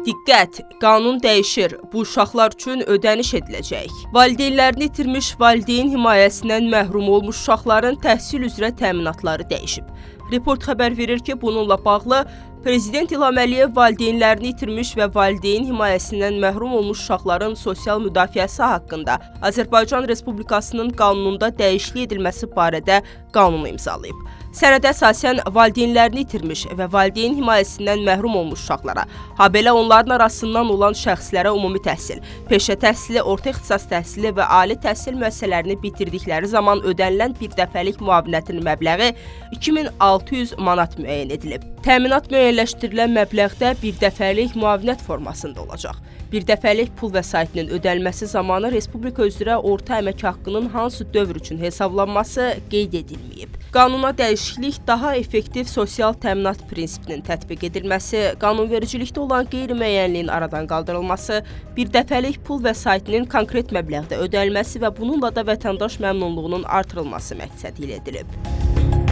Diqqət! Qanun dəyişir. Bu uşaqlar üçün ödəniş ediləcək. Valideynlərini itirmiş, valideyn himayəsindən məhrum olmuş uşaqların təhsil üzrə təminatları dəyişib. Report xəbər verir ki, bununla bağlı Prezident İlham Əliyev valideynlərini itirmiş və valideyn himayəsindən məhrum olmuş uşaqların sosial müdafiəsi haqqında Azərbaycan Respublikasının qanununda dəyişiklik edilməsi barədə qanunu imzalayıb. Sənədə əsasən valideynlərini itirmiş və valideyn himayəsindən məhrum olmuş uşaqlara, habelə onların arasından olan şəxslərə ümumi təhsil, peşə təhsili, orta ixtisas təhsili və ali təhsil müəssisələrini bitirdikləri zaman ödənilən bir dəfəlik müavinətin məbləği 2600 manat müəyyən edilib. Təminat müəyyənləşdirilən məbləğdə bir dəfəlik müavinət formasında olacaq. Bir dəfəlik pul vəsaitinin ödənilməsi zamanı Respublika üzrə orta əmək haqqının hansı dövr üçün hesablanması qeyd edilməyib. Qanuna dəyişiklik daha effektiv sosial təminat prinsipinin tətbiq edilməsi, qanunvericilikdə olan qeyri-müəyyənliyin aradan qaldırılması, bir dəfəlik pul vəsaitinin konkret məbləğdə ödənilməsi və bununla da vətəndaş məmnunluğunun artırılması məqsədi ilə edilib.